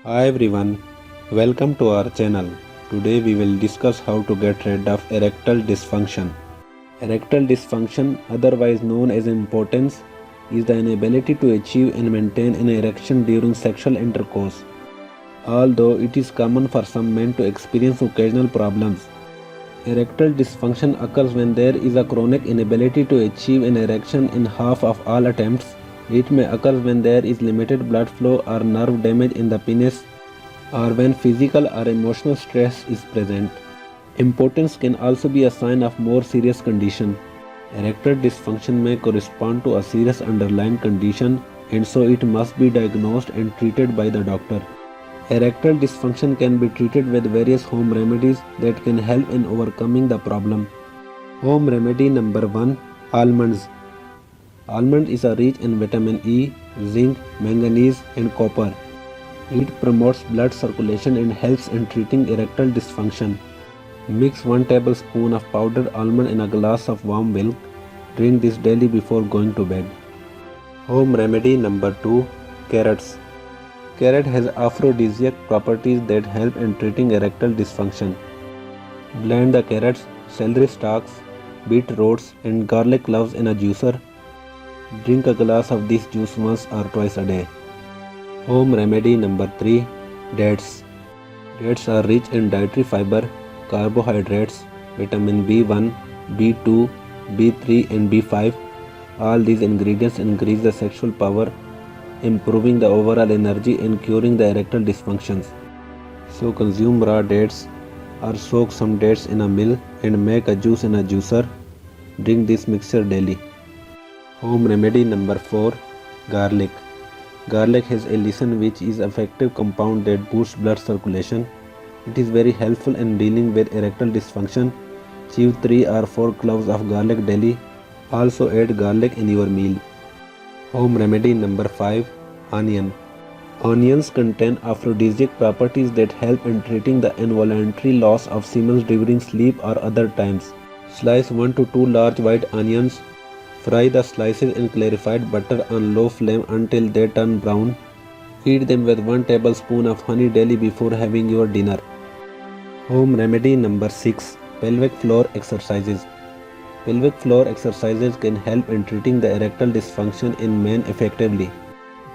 Hi everyone, welcome to our channel. Today we will discuss how to get rid of erectile dysfunction. Erectile dysfunction, otherwise known as impotence, is the inability to achieve and maintain an erection during sexual intercourse. Although it is common for some men to experience occasional problems, erectile dysfunction occurs when there is a chronic inability to achieve an erection in half of all attempts. It may occur when there is limited blood flow or nerve damage in the penis or when physical or emotional stress is present. Impotence can also be a sign of more serious condition. Erectile dysfunction may correspond to a serious underlying condition and so it must be diagnosed and treated by the doctor. Erectile dysfunction can be treated with various home remedies that can help in overcoming the problem. Home remedy number 1, almonds. Almond is rich in vitamin E, zinc, manganese and copper. It promotes blood circulation and helps in treating erectile dysfunction. Mix 1 tablespoon of powdered almond in a glass of warm milk. Drink this daily before going to bed. Home remedy number 2, carrots. Carrot has aphrodisiac properties that help in treating erectile dysfunction. Blend the carrots, celery stalks, beetroots and garlic cloves in a juicer. Drink a glass of this juice once or twice a day. Home remedy number 3, dates. Dates are rich in dietary fiber, carbohydrates, vitamin B1, B2, B3 and B5. All these ingredients increase the sexual power, improving the overall energy and curing the erectile dysfunctions. So consume raw dates or soak some dates in a milk and make a juice in a juicer. Drink this mixture daily. Home remedy number 4, garlic. Garlic has allicin, which is an effective compound that boosts blood circulation. It is very helpful in dealing with erectile dysfunction. Chew 3 or 4 cloves of garlic daily. Also add garlic in your meal. Home remedy number 5, onion. Onions contain aphrodisiac properties that help in treating the involuntary loss of semen during sleep or other times. Slice 1 to 2 large white onions. Fry the slices in clarified butter on low flame until they turn brown. Eat them with 1 tablespoon of honey daily before having your dinner. Home remedy number 6, pelvic floor exercises. Pelvic floor exercises can help in treating the erectile dysfunction in men effectively.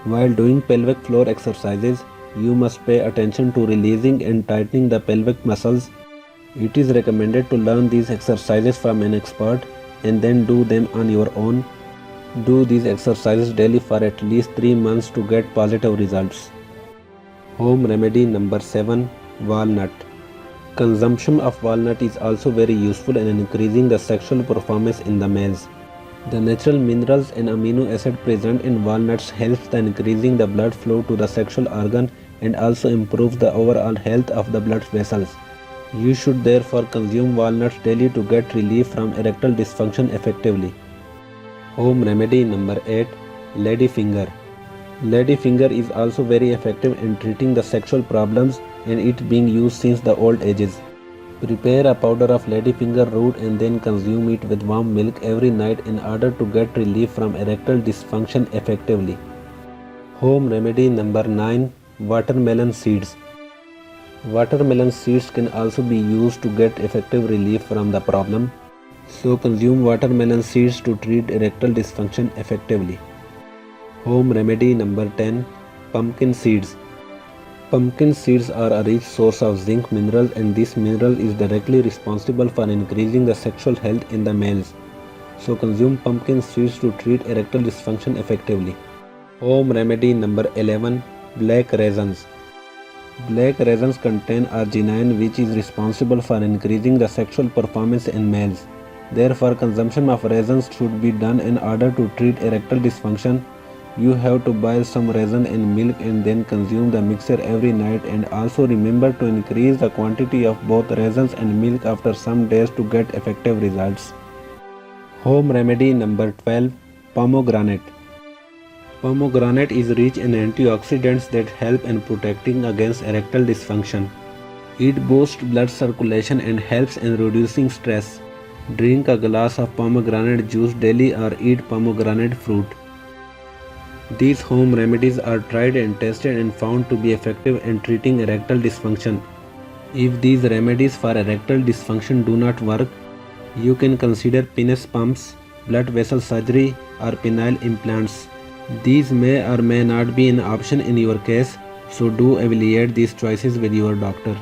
While doing pelvic floor exercises, you must pay attention to releasing and tightening the pelvic muscles. It is recommended to learn these exercises from an expert and then do them on your own. Do these exercises daily for at least 3 months to get positive results. Home remedy number 7, walnut. Consumption of walnut is also very useful in increasing the sexual performance in the males. The natural minerals and amino acid present in walnuts helps in increasing the blood flow to the sexual organ and also improves the overall health of the blood vessels. You should therefore consume walnuts daily to get relief from erectile dysfunction effectively. Home remedy number 8, ladyfinger. Ladyfinger is also very effective in treating the sexual problems and it being used since the old ages. Prepare a powder of ladyfinger root and then consume it with warm milk every night in order to get relief from erectile dysfunction effectively. Home remedy number 9, watermelon seeds. Watermelon seeds can also be used to get effective relief from the problem. So consume watermelon seeds to treat erectile dysfunction effectively. Home remedy number 10, pumpkin seeds. Pumpkin seeds are a rich source of zinc mineral and this mineral is directly responsible for increasing the sexual health in the males. So consume pumpkin seeds to treat erectile dysfunction effectively. Home remedy number 11, black raisins. Black raisins contain arginine which is responsible for increasing the sexual performance in males. Therefore consumption of raisins should be done in order to treat erectile dysfunction. You have to boil some raisin in milk and then consume the mixture every night and also remember to increase the quantity of both raisins and milk after some days to get effective results. Home remedy number 12, pomegranate. Pomegranate is rich in antioxidants that help in protecting against erectile dysfunction. It boosts blood circulation and helps in reducing stress. Drink a glass of pomegranate juice daily or eat pomegranate fruit. These home remedies are tried and tested and found to be effective in treating erectile dysfunction. If these remedies for erectile dysfunction do not work, you can consider penis pumps, blood vessel surgery, or penile implants. These may or may not be an option in your case, so do evaluate these choices with your doctor.